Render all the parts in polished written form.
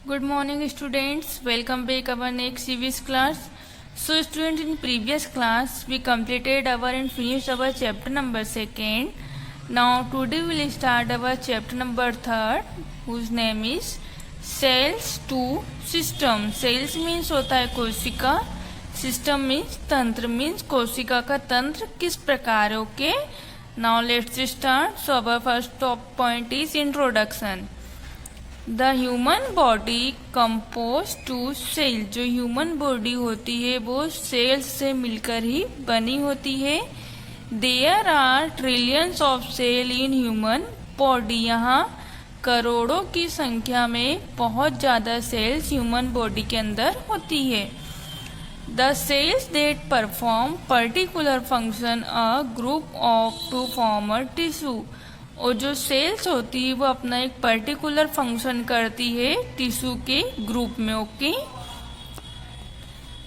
Good morning students, welcome back our next CVS class. So students, in previous class we completed our and finished our chapter number 2nd. Now today we will start our chapter number 3rd whose name is Cells to System. Cells means होता है कोशिका, System means तंत्र, means कोशिका का तंत्र किस प्रकार है. Okay, now let's start. So our first top point is introduction. The human body compose to cell. जो ह्यूमन बॉडी होती है वो सेल्स से मिलकर ही बनी होती है. There are trillions of cell in human body. यहाँ करोड़ों की संख्या में बहुत ज़्यादा सेल्स ह्यूमन बॉडी के अंदर होती है. The cells that perform particular function a group of to form a tissue. और जो सेल्स होती है वो अपना एक पर्टिकुलर फंक्शन करती है टिश्यू के ग्रुप में. Okay,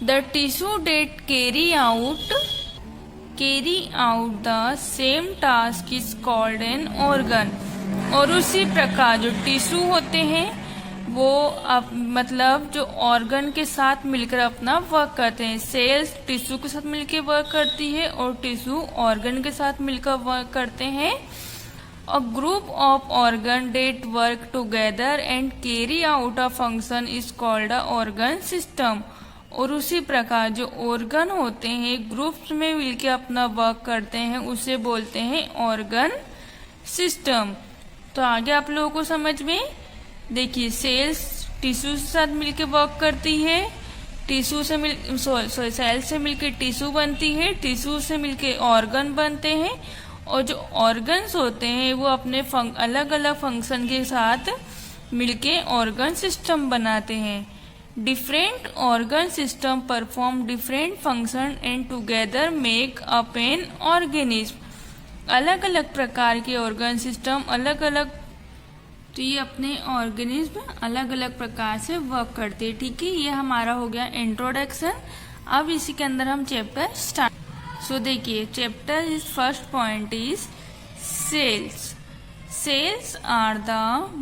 the tissue that carry out the same task is called an organ. और उसी प्रकार जो टिश्यू होते हैं वो मतलब जो ऑर्गन के साथ मिलकर अपना वर्क करते हैं. सेल्स टिश्यू के साथ मिलकर वर्क करती है और टिश्यू ऑर्गन के साथ मिलकर वर्क करते हैं. A group of organ that work together and carry out a function is called a organ system. और उसी प्रकार जो ऑर्गन होते हैं ग्रुप्स में मिलकर अपना वर्क करते हैं उसे बोलते हैं ऑर्गन सिस्टम. तो आगे आप लोगों को समझ में देखिए, सेल्स टिश्यू के साथ मिलकर वर्क करती है, टिश्यू से सेल से मिलकर टिश्यू बनती है, टिश्यू से मिलकर ऑर्गन बनते हैं. और जो ऑर्गन्स होते हैं वो अपने अलग अलग फंक्शन के साथ मिलके ऑर्गन सिस्टम बनाते हैं. Different organ system perform different function and together make up an organism. अलग अलग प्रकार के ऑर्गन सिस्टम अलग अलग, तो ये अपने ऑर्गेनिज्म अलग अलग प्रकार से वर्क करते हैं. ठीक है, ये हमारा हो गया इंट्रोडक्शन. अब इसी के अंदर हम चैप्टर स्टार्ट. सो देखिए, chapter is first point is cells. Cells are the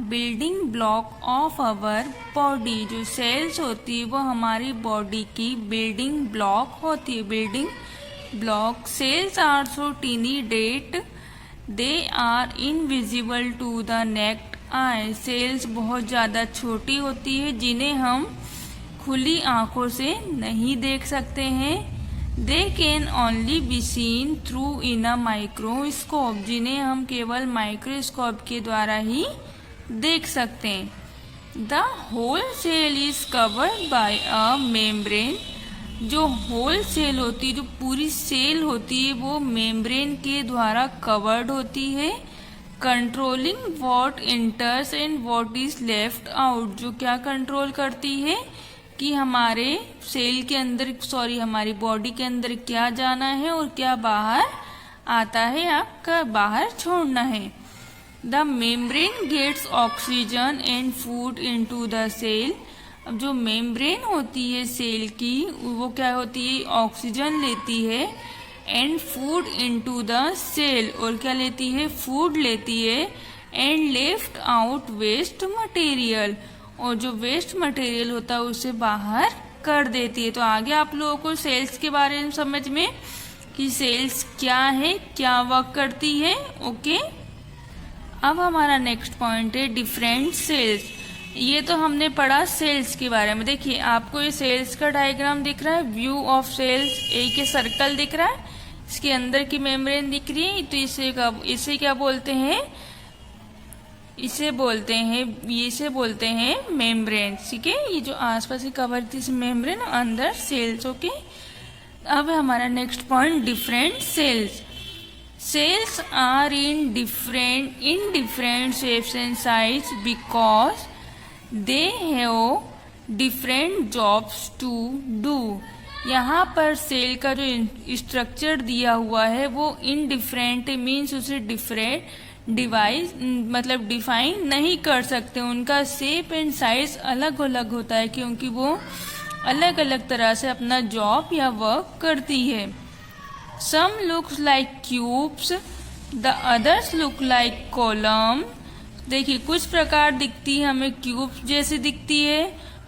building block of our body. जो सेल्स होती है वो हमारी बॉडी की बिल्डिंग ब्लॉक होती है. Building block. Cells are so tiny that they are invisible to the naked eye. Cells बहुत ज़्यादा छोटी होती है जिन्हें हम खुली आंखों से नहीं देख सकते हैं. They can only be seen through in a microscope. जिन्हें हम केवल माइक्रोस्कोप के द्वारा ही देख सकते हैं. The whole cell is covered by a membrane. जो होल सेल होती है, जो पूरी सेल होती है वो मेम्ब्रेन के द्वारा कवर्ड होती है. Controlling what enters and what is left out. जो क्या कंट्रोल करती है कि हमारे सेल के अंदर हमारी बॉडी के अंदर क्या जाना है और क्या बाहर आता है, आपका बाहर छोड़ना है. The membrane gets oxygen and food into the cell. अब जो मेम्ब्रेन होती है सेल की वो क्या होती है, ऑक्सीजन लेती है and food into the cell. और क्या लेती है, फूड लेती है. And left out waste material. और जो वेस्ट मटेरियल होता है उसे बाहर कर देती है. तो आगे आप लोगों को सेल्स के बारे में समझ में कि सेल्स क्या है, क्या वर्क करती है. ओके, अब हमारा नेक्स्ट पॉइंट है डिफरेंट सेल्स. ये तो हमने पढ़ा सेल्स के बारे में. देखिए, आपको ये सेल्स का डायग्राम दिख रहा है, व्यू ऑफ सेल्स. एक ये सर्कल दिख रहा है, इसके अंदर की मेम्ब्रेन दिख रही है. तो इसे क्या बोलते हैं, इसे बोलते हैं मेम्ब्रेन. ठीक है, ये जो आसपास की कवर थी मेम्ब्रेन, अंदर सेल्स. ओके, अब हमारा next point different cells. Cells are in different shapes and size because they have different jobs to do. यहाँ पर सेल का जो स्ट्रक्चर दिया हुआ है वो इनडिफरेंट मीन्स उसे डिफरेंट डिफाइन नहीं कर सकते. उनका शेप एंड साइज अलग अलग होता है क्योंकि वो अलग अलग तरह से अपना जॉब या वर्क करती है. Some looks like cubes, the others look like column, देखिए कुछ प्रकार दिखती है हमें क्यूब जैसी दिखती है,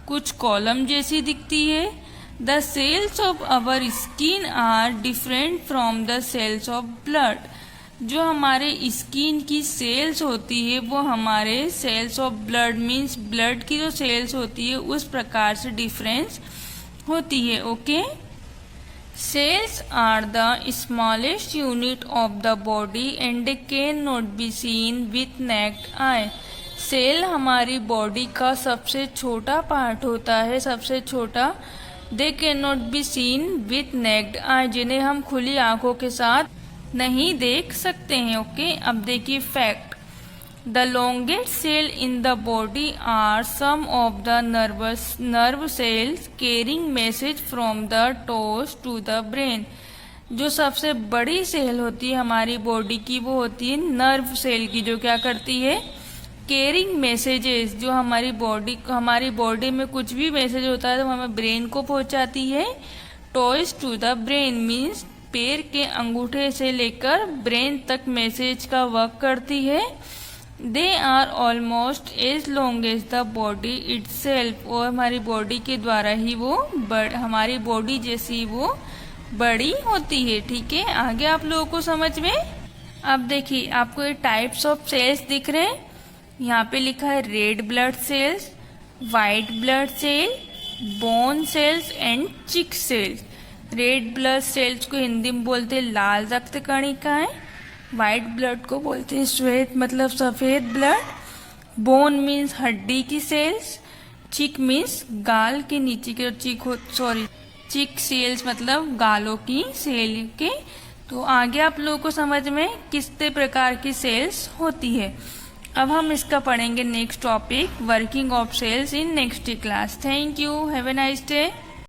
कुछ कॉलम जैसी दिखती है। The cells of our skin are different from the cells of blood. जो हमारे स्किन की सेल्स होती है वो हमारे cells of blood means blood की जो सेल्स होती है उस प्रकार से डिफरेंस होती है। Okay, cells are the smallest unit of the body and they can not be seen with naked eye. Cell हमारी बॉडी का सबसे छोटा पार्ट होता है, सबसे छोटा। They can not be seen with naked eye, जिन्हें हम खुली आंखों के साथ नहीं देख सकते हैं। ओके, अब देखिए fact. The longest cell in the body are some of the nerve cells carrying message from the toes to the brain. जो सबसे बड़ी सेल होती है हमारी बॉडी की वो होती है नर्व सेल की, जो क्या करती है, कैरिंग मैसेजेस। जो हमारी बॉडी में कुछ भी मैसेज होता है तो हमें ब्रेन को पहुंचाती है। Toes to the brain means पैर के अंगूठे से लेकर ब्रेन तक मैसेज का वर्क करती है। They are almost as long as the body itself, और हमारी बॉडी के द्वारा ही वो हमारी बॉडी जैसी वो बड़ी होती है। ठीक है, आगे आप लोगों को समझ में। अब देखिए आपको ये टाइप्स ऑफ सेल्स दिख रहे हैं। यहाँ पे लिखा है red blood cells, white blood cell, bone cells and cheek cells. Red blood cells को हिंदी में बोलते हैं लाल रक्त कणिकाएं। वाइट ब्लड को बोलते हैं श्वेत मतलब सफेद ब्लड। बोन मीन्स हड्डी की सेल्स। चिक मीन्स गाल के नीचे के चिक सेल्स मतलब गालों की सेल के। तो आगे आप लोगों को समझ में कितने प्रकार की सेल्स होती है। अब हम इसका पढ़ेंगे next topic, working of cells in next class. Thank you, have a nice day.